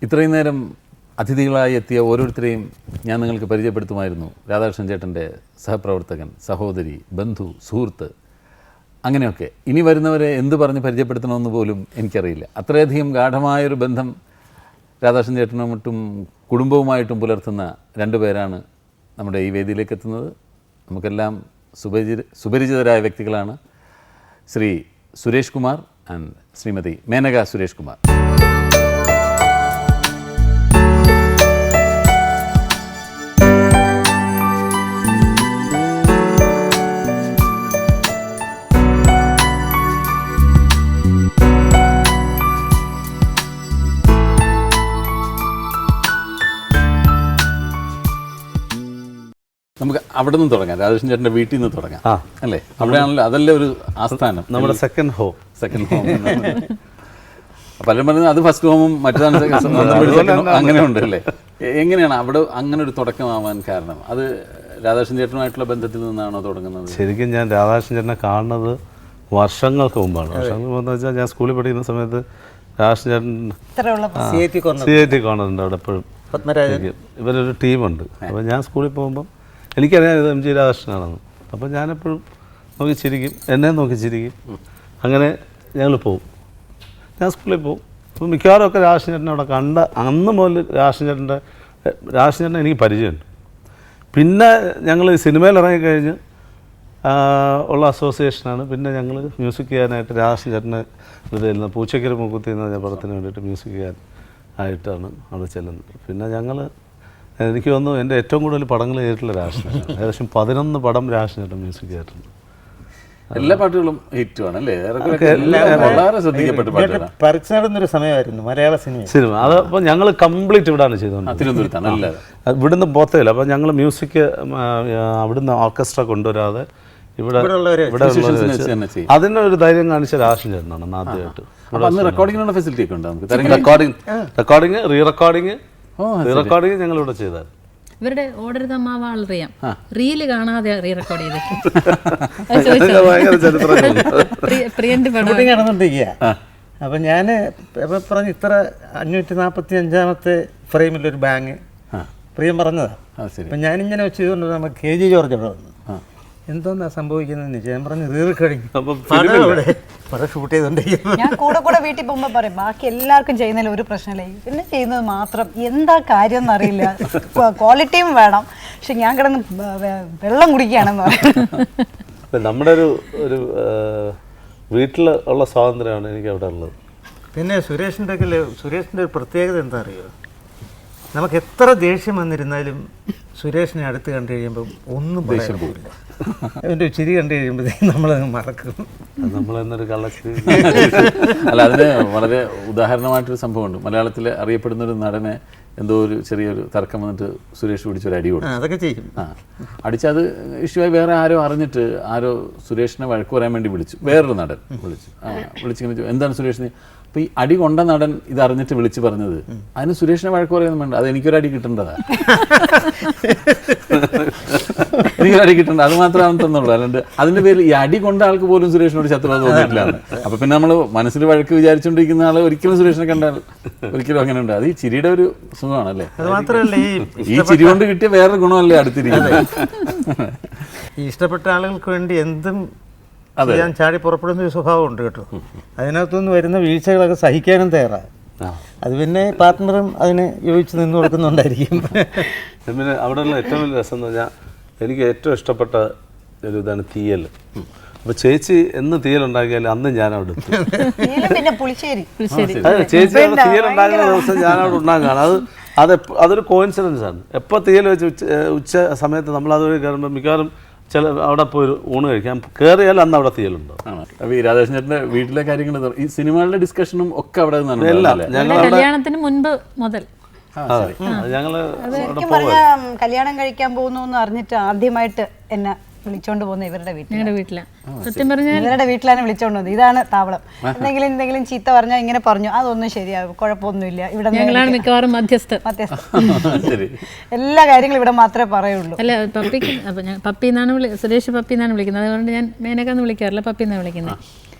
ഇത്രയും നേരം അതിഥികളായി എത്തിയ ഓരോരുത്തരെയും ഞാൻ നിങ്ങൾക്ക് പരിചയപ്പെടുത്തുമായിരുന്നു. രാധാകൃഷ്ണൻ ചേട്ടൻ്റെ സഹപ്രവർത്തകൻ, സഹോദരി, ബന്ധു, സുഹൃത്ത്, അങ്ങനെയൊക്കെ. ഇനി വരുന്നവരെ എന്ത് പറഞ്ഞ് പരിചയപ്പെടുത്തണമെന്ന് പോലും എനിക്കറിയില്ല. അത്രയധികം ഗാഠമായൊരു ബന്ധം രാധാകൃഷ്ണൻ ചേട്ടനുമായിട്ടും കുടുംബവുമായിട്ടും പുലർത്തുന്ന രണ്ടു പേരാണ് നമ്മുടെ ഈ വേദിയിലേക്ക് എത്തുന്നത്. നമുക്കെല്ലാം സുപരിചിതരായ വ്യക്തികളാണ്. ശ്രീ സുരേഷ് കുമാർ ആൻഡ് ശ്രീമതി മേനക സുരേഷ് കുമാർ. നമുക്ക് അവിടെ നിന്ന് തുടങ്ങാം. രാധാകൃഷ്ണൻ ചേട്ടൻ്റെ വീട്ടിൽ നിന്ന് തുടങ്ങാം അല്ലേ? അവിടെയാണല്ലോ, അതല്ലേ ഒരു ആസ്ഥാനം, നമ്മുടെ സെക്കൻഡ് ഹോം. പലരും പറയുന്നത് അത് ഫസ്റ്റ് ഹോമും മറ്റേതാണ് അങ്ങനെ ഉണ്ട് അല്ലേ? എങ്ങനെയാണ് അവിടെ അങ്ങനെ ഒരു തുടക്കമാവാൻ കാരണം? അത് രാധാകൃഷ്ണൻ ചേട്ടനുമായിട്ടുള്ള ബന്ധത്തിൽ നിന്നാണോ തുടങ്ങുന്നത്? ശരിക്കും ഞാൻ രാധാകൃഷ്ണൻ ചേട്ടനെ കാണുന്നത് വർഷങ്ങൾക്ക് മുമ്പാണ്. വർഷങ്ങൾക്ക് മുമ്പെന്ന് വെച്ചാൽ ഞാൻ സ്കൂളിൽ പഠിക്കുന്ന സമയത്ത് രാധാകൃഷ്ണൻ ചേട്ടൻ CIT കോർണറുണ്ട് അവിടെ എപ്പോഴും. ഇവരൊരു ടീമുണ്ട്. അപ്പോൾ ഞാൻ സ്കൂളിൽ പോകുമ്പം എനിക്കറിയാം ഇത് MG രാധാകൃഷ്ണനാണെന്ന്. അപ്പോൾ ഞാനെപ്പോഴും നോക്കി ചിരിക്കും, എന്നെ നോക്കി ചിരിക്കും. അങ്ങനെ ഞങ്ങൾ പോവും, ഞാൻ സ്കൂളിൽ പോവും. അപ്പോൾ മിക്കവാറും ഒക്കെ രാധാകൃഷ്ണൻ ചേട്ടനെ അവിടെ കണ്ട അന്ന് മുതൽ രാധാകൃഷ്ണൻ ചേട്ടനെ എനിക്ക് പരിചയമുണ്ട്. പിന്നെ ഞങ്ങൾ സിനിമയിൽ ഇറങ്ങിക്കഴിഞ്ഞ് ഉള്ള അസോസിയേഷനാണ്. പിന്നെ ഞങ്ങൾ മ്യൂസിക് ചെയ്യാനായിട്ട് രാധാകൃഷ്ണൻ ചേട്ടനെ ഇത് പൂച്ചക്കര മുക്കുത്തി എന്ന് പറഞ്ഞ പടത്തിന് വേണ്ടിയിട്ട് മ്യൂസിക് ചെയ്യാൻ ആയിട്ടാണ് അവിടെ ചെല്ലുന്നത്. പിന്നെ ഞങ്ങൾ എനിക്ക് തോന്നുന്നു എൻ്റെ ഏറ്റവും കൂടുതൽ പടങ്ങൾ ചെയ്തിട്ടുള്ള രാധാകൃഷ്ണൻ. ഏകദേശം 11 പടം രാധാകൃഷ്ണൻ ചേട്ടൻ മ്യൂസിക് ചെയ്തിട്ടുണ്ട്. എല്ലാ പാട്ടുകളും ഹിറ്റുമാണ് അല്ലേ? വളരെ ശ്രദ്ധിക്കപ്പെട്ട പാട്ടുകളാണ്. പറിച്ചു നടന്നൊരു സമയമായിരുന്നു മലയാള സിനിമ. അത് അപ്പോൾ ഞങ്ങൾ കംപ്ലീറ്റ് ഇവിടെയാണ് ചെയ്തുകൊണ്ട് തിരുവനന്തപുരത്താണ്. ഇവിടുന്ന് പോത്തയില്ല. അപ്പോൾ ഞങ്ങൾ മ്യൂസിക് അവിടുന്ന് ഓർക്കസ്ട്ര കൊണ്ടുവരാതെ ഇവിടെ അതിനൊരു ധൈര്യം കാണിച്ച രാധാകൃഷ്ണൻ ചേട്ടനാണ് ആദ്യമായിട്ട്. റെക്കോർഡിങ്ങിനുള്ള ഫെസിലിറ്റി ഒക്കെ ഉണ്ട് നമുക്ക്. റെക്കോർഡിങ് റീ റെക്കോർഡിങ് ഞങ്ങൾ ഇവിടെ ചെയ്താൽ. ഇവരുടെ ഓർഡർ അറിയാം, റീല് കാണാതെ റീ റെക്കോർഡ് നടന്നുകൊണ്ടിരിക്കുക. അപ്പം ഞാൻ പറഞ്ഞു ഇത്ര 545-ാമത്തെ ഫ്രെയിമിലൊരു ബാങ്ക് പ്രിയം പറഞ്ഞതാണ്. അപ്പം ഞാനിങ്ങനെ ചെയ്തുകൊണ്ട് നമുക്ക് KG ജോർജ് അവിടെ വന്നു. എന്തോന്നാ സംഭവിക്കുന്നതെന്ന് ഞാൻ പറഞ്ഞു റീ റെക്കോർഡിങ് പടം ഷൂട്ട് ചെയ്തോണ്ടിരിക്കുന്നു. ഞാൻ കൂടെ വീട്ടിൽ പോകുമ്പോൾ പറയും ബാക്കി എല്ലാവർക്കും ചെയ്യുന്നതിൽ ഒരു പ്രശ്നമില്ല, പിന്നെ ചെയ്യുന്നത് മാത്രം എന്താ കാര്യം എന്നറിയില്ല, ക്വാളിറ്റിയും വേണം, പക്ഷെ ഞാൻ കിടന്ന് വെള്ളം കുടിക്കുകയാണെന്ന് പറയും. നമ്മുടെ ഒരു വീട്ടിൽ ഉള്ള സ്വാതന്ത്ര്യമാണ് എനിക്ക് അവിടെ ഉള്ളത്. പിന്നെ സുരേഷിൻ്റെ ഒരു പ്രത്യേകത എന്താ അറിയുമോ? നമുക്ക് എത്ര ദേഷ്യം വന്നിരുന്നാലും സുരേഷിനെ അടുത്ത് കണ്ടു കഴിയുമ്പോൾ ഒന്നും ദേഷ്യം പോകില്ല. അവൻ്റെ ചിരി കണ്ടു കഴിയുമ്പോഴത്തേക്കും നമ്മളങ്ങ് മറക്കും. നമ്മളെന്നൊരു കള്ളച്ചിരി. അല്ല, അതിന് വളരെ ഉദാഹരണമായിട്ടൊരു സംഭവമുണ്ട്. മലയാളത്തിൽ അറിയപ്പെടുന്നൊരു നടനെ എന്തോ ഒരു ചെറിയൊരു തർക്കം വന്നിട്ട് സുരേഷ് പിടിച്ചൊരു അടി കൊടുത്തു. അതൊക്കെ ചെയ്യും. അടിച്ചത് ഇഷ്യൂവായി വേറെ ആരോ അറിഞ്ഞിട്ട് സുരേഷിനെ വഴക്ക് പറയാൻ വേണ്ടി വിളിച്ചു. വേറൊരു നടൻ വിളിച്ചിങ്ങനെ എന്താണ് സുരേഷിന്. അപ്പോൾ ഈ അടി കൊണ്ട നടൻ ഇതറിഞ്ഞിട്ട് വിളിച്ച് പറഞ്ഞത് അതിന് സുരേഷിനെ വഴക്ക് പറയുന്നു വേണ്ട, അത് എനിക്കൊരു അടി കിട്ടേണ്ടതാ, എനിക്കൊരു അടി കിട്ടേണ്ട, അത് മാത്രമാണ് തന്നുള്ളൂ. അല്ലാണ്ട് അതിൻ്റെ പേരിൽ ഈ അടി കൊണ്ട ആൾക്ക് പോലും സുരേഷിനോട് ശത്രുത തോന്നിയിട്ടില്ല. അപ്പോൾ പിന്നെ നമ്മൾ മനസ്സിൽ വഴക്ക് വിചാരിച്ചുകൊണ്ടിരിക്കുന്ന ആൾ ഒരിക്കലും സുരേഷിനെ കണ്ടാൽ ഒരിക്കലും അങ്ങനെ ഉണ്ട്. അത് ഈ ചിരിയുടെ ഒരു സുഖമാണല്ലേ? അത് മാത്രമല്ല, ഈ ചിരി കൊണ്ട് കിട്ടിയ വേറൊരു ഗുണമല്ലേ അടുത്തിരിക്കുന്നത്. ഈ ഇഷ്ടപ്പെട്ട ആളുകൾക്ക് വേണ്ടി എന്തും ഞാൻ ചാടി പുറപ്പെടുന്ന ഒരു സ്വഭാവമുണ്ട് കേട്ടോ. അതിനകത്തുനിന്ന് വരുന്ന വീഴ്ചകളൊക്കെ സഹിക്കാനും തയ്യാറാണ്. അത് പിന്നെ പാർട്ട്ണറും അതിന് യോജിച്ച് നിന്ന് കൊടുക്കുന്നുണ്ടായിരിക്കും. പിന്നെ അവിടെയുള്ള ഏറ്റവും വലിയ രസം എന്ന് പറഞ്ഞാൽ എനിക്ക് ഏറ്റവും ഇഷ്ടപ്പെട്ട ഒരു ഇതാണ് തീയൽ. അപ്പോൾ ചേച്ചി എന്ന് തീയലുണ്ടാക്കിയാലും അന്ന് ഞാൻ അവിടെ ചേച്ചി തീയലുണ്ടാകുന്ന ദിവസം ഞാൻ അവിടെ ഉണ്ടാകുകയാണ്. അതൊരു കോയിൻസിഡൻസ് ആണ്. എപ്പോൾ തീയൽ വെച്ച് ഉച്ച സമയത്ത് നമ്മളതുവഴി കയറുമ്പോൾ മിക്കവാറും അവിടെ പോയി ഊണ് കഴിക്കാം കയറിയാൽ അന്ന് അവിടെ തീയലുണ്ടോ. അപ്പോൾ ഈ രാധാകൃഷ്ണൻ ചേട്ടൻ്റെ വീട്ടിലെ കാര്യങ്ങൾ ഈ സിനിമകളുടെ ഡിസ്കഷനും ഒക്കെ അവിടെ നിന്നാണ്. കല്യാണത്തിന് മുൻപ് മുതൽ ഞങ്ങള് കല്യാണം കഴിക്കാൻ പോകുന്നു എന്ന് അറിഞ്ഞിട്ട് ആദ്യമായിട്ട് എന്നെ വിളിച്ചോണ്ട് പോകുന്നത് ഇവരുടെ വീട്ടിലാണ്. സത്യം പറഞ്ഞാൽ ഇവരുടെ വീട്ടിലാണ് വിളിച്ചോണ്ട് പോകുന്നത്. ഇതാണ് താവളം. എന്തെങ്കിലും ചീത്ത പറഞ്ഞാൽ ഇങ്ങനെ പറഞ്ഞു, അതൊന്നും ശരിയാവും, കുഴപ്പമൊന്നുമില്ല, ഇവിടെ ഞങ്ങളാണ് മിക്കവാറും മധ്യസ്ഥ. എല്ലാ കാര്യങ്ങളും ഇവിടെ മാത്രമേ പറയുള്ളൂ. അല്ല, പപ്പിക്ക് പപ്പി എന്നാണ് സുരേഷ് പപ്പി എന്നാണ് വിളിക്കുന്നത്. അതുകൊണ്ട് ഞാൻ മേനകാന്ന് വിളിക്കാറില്ല, പപ്പി എന്നാണ് വിളിക്കുന്നത്.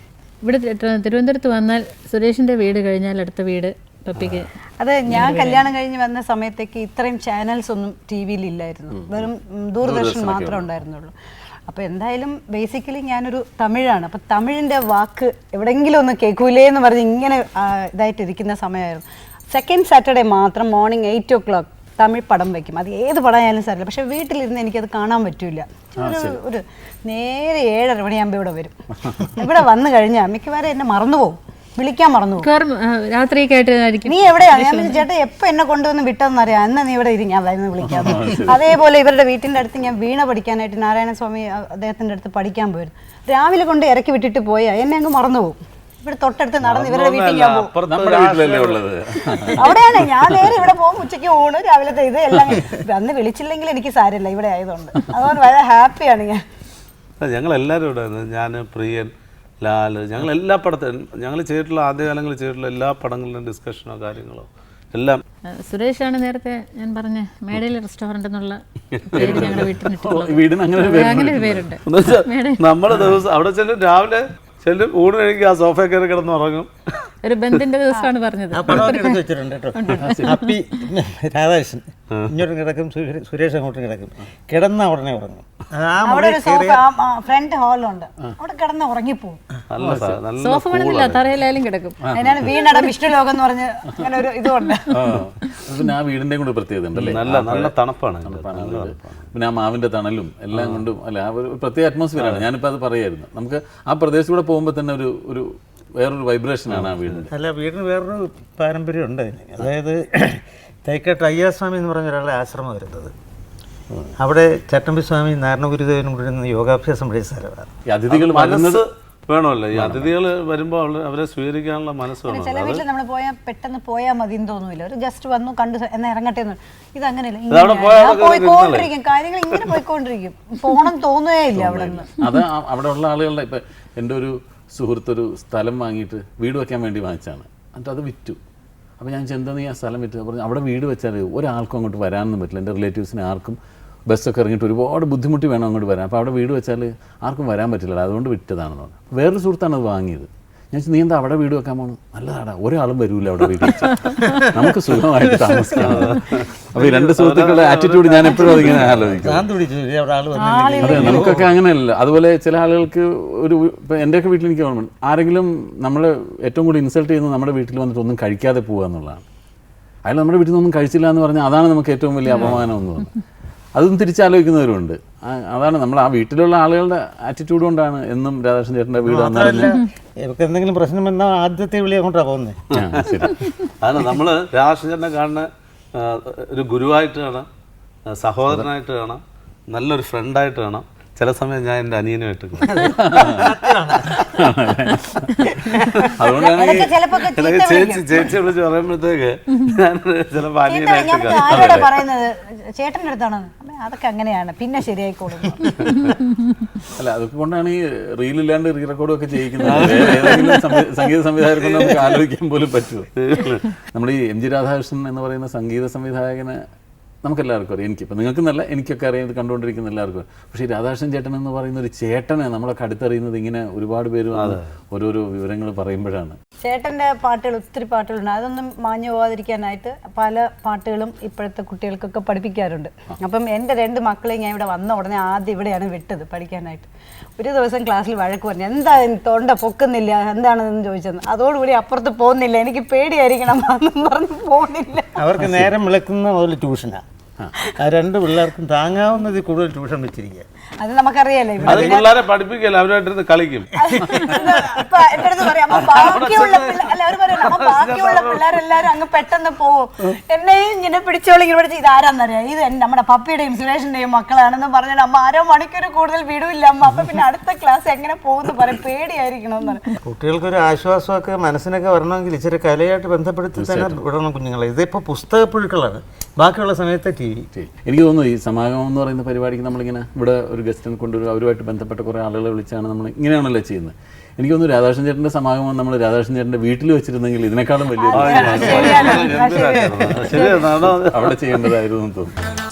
ഇവിടെ തിരുവനന്തപുരത്ത് വന്നാൽ സുരേഷിൻ്റെ വീട് കഴിഞ്ഞാൽ അടുത്ത വീട് പപ്പിക്ക്? അത് ഞാൻ കല്യാണം കഴിഞ്ഞ് വന്ന സമയത്തേക്ക് ഇത്രയും ചാനൽസ് ഒന്നും ടി വിയിൽ ഇല്ലായിരുന്നു. വെറും ദൂരദർശൻ മാത്രമേ ഉണ്ടായിരുന്നുള്ളൂ. അപ്പോൾ എന്തായാലും ബേസിക്കലി ഞാനൊരു തമിഴാണ്. അപ്പോൾ തമിഴിൻ്റെ വാക്ക് എവിടെയെങ്കിലും ഒന്ന് കേൾക്കൂലേ എന്ന് പറഞ്ഞ് ഇങ്ങനെ ഇതായിട്ടിരിക്കുന്ന സമയമായിരുന്നു. സെക്കൻഡ് സാറ്റർഡേ മാത്രം മോർണിംഗ് 8 o'clock തമിഴ് പടം വയ്ക്കും. അത് ഏത് പടമായാലും സാറില്ല. പക്ഷേ വീട്ടിലിരുന്ന് എനിക്കത് കാണാൻ പറ്റില്ല. ഒരു നേരെ 7:30 മണിയാകുമ്പോൾ ഇവിടെ വരും. ഇവിടെ വന്നു കഴിഞ്ഞാൽ മിക്കവാറും എന്നെ മറന്നുപോകും, വിളിക്കാൻ മറന്നുപോകും. രാത്രിയൊക്കെ ആയിട്ട് നീ എവിടെയാണ്? ഞാൻ ചേട്ടാ എപ്പോൾ എന്നെ കൊണ്ടുവന്ന് വിട്ടെന്നറിയാം, എന്നാ നീ ഇവിടെ ഇരിക്കും, ഞാൻ വരുന്നത് വിളിക്കാം. അതേപോലെ ഇവരുടെ വീട്ടിൻ്റെ അടുത്ത് ഞാൻ വീണ പഠിക്കാനായിട്ട് നാരായണസ്വാമി അദ്ദേഹത്തിൻ്റെ അടുത്ത് പഠിക്കാൻ പോയിരുന്നു. രാവിലെ കൊണ്ട് ഇറക്കി വിട്ടിട്ട് പോയാൽ എന്നെ അങ്ങ് മറന്നുപോകും. ഇവിടെ തൊട്ടടുത്ത് നടന്ന് ഇവരുടെ വീട്ടിൽ ഞാൻ പോകും. അവിടെയാണ് ഞാൻ നേരെ ഇവിടെ പോകും. ഉച്ചയ്ക്ക് ഊണ്, രാവിലത്തെ ഇത് എല്ലാം. അന്ന് വിളിച്ചില്ലെങ്കിൽ എനിക്ക് സാരമില്ല, ഇവിടെ ആയതുകൊണ്ട്. അതുകൊണ്ട് വളരെ ഹാപ്പിയാണ് ഞാൻ. ഞങ്ങളെല്ലാവരും ഇവിടെ, ഞാൻ, പ്രിയൻ, ലാല്, ഞങ്ങൾ എല്ലാ പടത്തിലും ഞങ്ങൾ ചെയ്തിട്ടുള്ള ആദ്യകാലങ്ങളിൽ ചെയ്തിട്ടുള്ള എല്ലാ പടങ്ങളിലും ഡിസ്കഷനോ കാര്യങ്ങളോ എല്ലാം. സുരേഷാണ് നേരത്തെ ഞാൻ പറഞ്ഞ മേടയിലെ റെസ്റ്റോറന്റ് എന്നുള്ള പേര് ഞങ്ങളുടെ വീടിന് അങ്ങനെ ഒരു പേരുണ്ട്. നമ്മുടെ ദിവസം അവിടെ ചെല്ലും, രാവിലെ ചെല്ലും, ഊണ് കഴിക്കും, ആ സോഫ കയറി കിടന്ന് ഉറങ്ങും. ഒരു ബന്ധിന്റെ ദിവസമാണ് പറഞ്ഞത്. വെച്ചിട്ടുണ്ട് കേട്ടോ. അപ്പി രാധാകൃഷ്ണൻ ഇങ്ങോട്ടും കിടക്കും, സുരേഷ് അങ്ങോട്ടും കിടക്കും. കിടന്ന ഉടനെ ഉറങ്ങും. അവിടെ ഒരു സോഫ ഫ്രണ്ട് ഹാളുണ്ട്, അവിടെ കിടന്ന് ഉറങ്ങിപ്പോവും. സോഫ വേണമെന്നില്ല, തറയിലായാലും കിടക്കും. അതിനാണ് വീണട വിഷ്ണു ലോകം എന്ന് പറഞ്ഞ് അങ്ങനെ ഒരു ഇതുണ്ട്. പിന്നെ ആ വീടിന്റെ കൂടെ പ്രത്യേകത ഉണ്ടല്ലേ, നല്ല തണുപ്പാണ്. പിന്നെ ആ മാവിന്റെ തണലും എല്ലാം കൊണ്ടും അല്ല, ആ ഒരു പ്രത്യേക അറ്റ്മോസ്ഫിയറാണ്. ഞാനിപ്പോൾ അത് പറയായിരുന്നു, നമുക്ക് ആ പ്രദേശത്തൂടെ പോകുമ്പോൾ തന്നെ ഒരു വേറൊരു വൈബ്രേഷനാണ് ആ വീടിന്. അല്ല, വീടിന് വേറൊരു പാരമ്പര്യം ഉണ്ട് അതിന്. അതായത് തൈക്കാട്ട് അയ്യാസ്വാമി എന്ന് പറഞ്ഞ ഒരാളുടെ ആശ്രമം വരുന്നത്. അവിടെ ചട്ടമ്പി സ്വാമി നാരായണഗുരുദേവനും കൂടി ഇരുന്ന് യോഗാഭ്യാസം പഠിച്ച സ്ഥലമാണ്. അതിഥികൾ മനസ്സ് വേണമല്ലോ, ഈ അതിഥികൾ വരുമ്പോൾ അവരെ സ്വീകരിക്കാനുള്ള മനസ്സ് വേണം. ചില വീട്ടിൽ നമ്മൾ പോയാൽ പെട്ടെന്ന് പോയാൽ മതി എന്ന് തോന്നുന്നില്ല. ഒരു ജസ്റ്റ് വന്നു കണ്ടു എന്നാ ഇറങ്ങട്ടെ എന്ന്. ഇതങ്ങനെയല്ല, പോയിക്കൊണ്ടിരിക്കും, കാര്യങ്ങൾ ഇങ്ങനെ പോയിക്കൊണ്ടിരിക്കും. പോണം തോന്നുകയേ ഇല്ല അവിടെ നിന്ന്. അത് അവിടെ ഉള്ള ആളുകളുടെ ഇപ്പം എൻ്റെ ഒരു സുഹൃത്തൊരു സ്ഥലം വാങ്ങിയിട്ട് വീട് വയ്ക്കാൻ വേണ്ടി വാങ്ങിച്ചാണ്. എന്നിട്ട് അത് വിറ്റു. അപ്പോൾ ഞാൻ എന്താ നീ ആ സ്ഥലം വിറ്റു പറഞ്ഞു, അവിടെ വീട് വെച്ചാൽ ഒരാൾക്കും അങ്ങോട്ട് വരാനൊന്നും പറ്റില്ല. എൻ്റെ റിലേറ്റീവ്സിന് ആർക്കും ബസ്സൊക്കെ ഇറങ്ങിയിട്ട് ഒരുപാട് ബുദ്ധിമുട്ടി വേണം അങ്ങോട്ട് വരാൻ. അപ്പോൾ അവിടെ വീട് വെച്ചാൽ ആർക്കും വരാൻ പറ്റില്ല, അതുകൊണ്ട് വിറ്റതാണെന്ന് പറഞ്ഞു. വേറൊരു സുഹൃത്താണ് അത് വാങ്ങിയത്. ഞാൻ നീ എന്താ അവിടെ വീട് വെക്കാൻ പോകണം? നല്ലതാടാ, ഒരാളും വരൂല അവിടെ വീട് വെച്ചാൽ, നമുക്ക് സുഖമായിട്ട് താമസിക്കാം. അപ്പോൾ ഈ രണ്ട് സുഹൃത്തുക്കളുടെ ആറ്റിറ്റ്യൂഡ് ഞാൻ എപ്പോഴും അതിങ്ങനെ ആലോചിക്കും. അതെ, നമുക്കൊക്കെ അങ്ങനെയല്ല. അതുപോലെ ചില ആളുകൾക്ക് ഇപ്പം എൻ്റെയൊക്കെ വീട്ടിൽ എനിക്ക് ഓർമ്മ, ആരെങ്കിലും നമ്മൾ ഏറ്റവും കൂടുതൽ ഇൻസൾട്ട് ചെയ്യുന്നത് നമ്മുടെ വീട്ടിൽ വന്നിട്ട് ഒന്നും കഴിക്കാതെ പോകുക എന്നുള്ളതാണ്. അയാൾ നമ്മുടെ വീട്ടിൽ നിന്നൊന്നും കഴിച്ചില്ല എന്ന് പറഞ്ഞാൽ അതാണ് നമുക്ക് ഏറ്റവും വലിയ അപമാനം എന്ന് തോന്നുന്നു. അതും തിരിച്ചാലോചിക്കുന്നവരുണ്ട്. അതാണ് നമ്മൾ ആ വീട്ടിലുള്ള ആളുകളുടെ ആറ്റിറ്റ്യൂഡ് കൊണ്ടാണ് എന്നും രാധാകൃഷ്ണൻ ചേട്ടൻ്റെ വീട് ഇവർക്ക് എന്തെങ്കിലും പ്രശ്നം വന്നാൽ ആദ്യത്തെ വിളി അങ്ങോട്ടാണ് പോകുന്നത്. അതാണ് നമ്മൾ രാധാകൃഷ്ണൻ ചേട്ടനെ കാണുന്ന ഒരു ഗുരുവായിട്ട് കാണാം, സഹോദരനായിട്ട് കാണാം, നല്ലൊരു ഫ്രണ്ടായിട്ട് കാണാം. ചില സമയം ഞാൻ എൻ്റെ അനിയനുമായിട്ട് അതുകൊണ്ടാണ് ചേച്ചി വിളിച്ച് പറയുമ്പോഴത്തേക്ക് ഞാൻ ചിലപ്പോൾ അനിയനായിട്ട് പറയുന്നത് ചേട്ടൻ്റെ അടുത്താണോ? അതൊക്കെ അങ്ങനെയാണ്, പിന്നെ ശരിയായിക്കോളും. അല്ല, അതുകൊണ്ടാണ് ഈ റീലില്ലാണ്ട് റീ റെക്കോർഡും ഒക്കെ ചെയ്യിക്കുന്നത്. ഏതെങ്കിലും സംഗീത സംവിധായകരെ കൊണ്ട് നമുക്ക് ആലോചിക്കാൻ പോലും പറ്റുമോ? നമ്മൾ ഈ MG രാധാകൃഷ്ണൻ എന്ന് പറയുന്ന സംഗീത സംവിധായകനെ നമുക്കെല്ലാവർക്കും അറിയാം. എനിക്കിപ്പോൾ നിങ്ങൾക്കെന്നല്ല, എനിക്കൊക്കെ അറിയാം, ഇത് കണ്ടുകൊണ്ടിരിക്കുന്ന എല്ലാവർക്കും. പക്ഷേ ഈ രാധാകൃഷ്ണൻ ചേട്ടൻ എന്ന് പറയുന്ന ഒരു ചേട്ടനെ നമ്മളൊക്കെ അടുത്തറിയുന്നത് ഇങ്ങനെ ഒരുപാട് പേര് ഓരോരോ വിവരങ്ങൾ പറയുമ്പോഴാണ്. ചേട്ടൻ്റെ പാട്ടുകൾ, ഒത്തിരി പാട്ടുകളുണ്ട്. അതൊന്നും മാഞ്ഞു പോകാതിരിക്കാനായിട്ട് പല പാട്ടുകളും ഇപ്പോഴത്തെ കുട്ടികൾക്കൊക്കെ പഠിപ്പിക്കാറുണ്ട്. അപ്പം എൻ്റെ 2 മക്കളെ ഞാൻ ഇവിടെ വന്ന ഉടനെ ആദ്യം ഇവിടെയാണ് വിട്ടത് പഠിക്കാനായിട്ട്. ഒരു ദിവസം ക്ലാസ്സിൽ വഴക്ക് പറഞ്ഞു, എന്താ തൊണ്ട പൊക്കുന്നില്ല, എന്താണെന്ന് ചോദിച്ചത്. അതോടുകൂടി അപ്പുറത്ത് പോകുന്നില്ല, എനിക്ക് പേടിയായിരിക്കണം എന്നും പറഞ്ഞ് പോകുന്നില്ല. അവർക്ക് നേരം വിളക്കുന്ന മുതൽ ട്യൂഷനാണ്. ആ 2 പിള്ളേർക്കും താങ്ങാവുന്നതിൽ കൂടുതൽ ട്യൂഷൻ വെച്ചിരിക്കുക. അത് നമുക്കറിയാലോ. പിള്ളേരെ പഠിപ്പിക്കല്ല, അവരായിട്ട് കളിക്കും. ഇപ്പൊ എന്റെ അടുത്ത് പറയാം, ബാക്കിയുള്ള പിള്ളേരെല്ലാരും അങ്ങ് പെട്ടെന്ന് പോവും. എന്നെയും ഇങ്ങനെ പിടിച്ചോളി ഇങ്ങനെ പിടിച്ച് ഇതാരാന്നറിയാം, ഇത് നമ്മുടെ പപ്പിയുടെയും സുരേഷിന്റെയും മക്കളാണെന്ന് പറഞ്ഞാൽ അമ്മ 1/2 മണിക്കൂർ കൂടുതൽ വിടൂല്ല അമ്മ. അപ്പൊ പിന്നെ അടുത്ത ക്ലാസ് എങ്ങനെ പോകുന്നു പറയും, പേടിയായിരിക്കണമെന്ന് പറയും. കുട്ടികൾക്കൊരു ആശ്വാസമൊക്കെ മനസ്സിനൊക്കെ വരണമെങ്കിൽ ഇച്ചിരി കലയായിട്ട് ബന്ധപ്പെടുത്തി തന്നെ വിടണം കുഞ്ഞുങ്ങളെ. ഇതിപ്പോൾ പുസ്തകപ്പുഴുക്കളാണ്, ബാക്കിയുള്ള സമയത്ത് TV. എനിക്ക് തോന്നുന്നു ഈ സമാഗമം എന്ന് പറയുന്ന പരിപാടിക്ക് നമ്മളിങ്ങനെ ഇവിടെ ഒരു ഗസ്റ്റിനെ കൊണ്ടുവരും, അവരുമായിട്ട് ബന്ധപ്പെട്ട കുറേ ആളുകളെ വിളിച്ചാണ് നമ്മൾ ഇങ്ങനെയാണല്ലോ ചെയ്യുന്നത്. എനിക്ക് തോന്നുന്നു രാധാകൃഷ്ണൻ ചേട്ടൻ്റെ സമാഗമം നമ്മൾ രാധാകൃഷ്ണൻ ചേട്ടൻ്റെ വീട്ടിൽ വെച്ചിരുന്നെങ്കിൽ ഇതിനേക്കാളും വലിയ അവിടെ ചെയ്യേണ്ടതായിരുന്നു തോന്നുന്നു.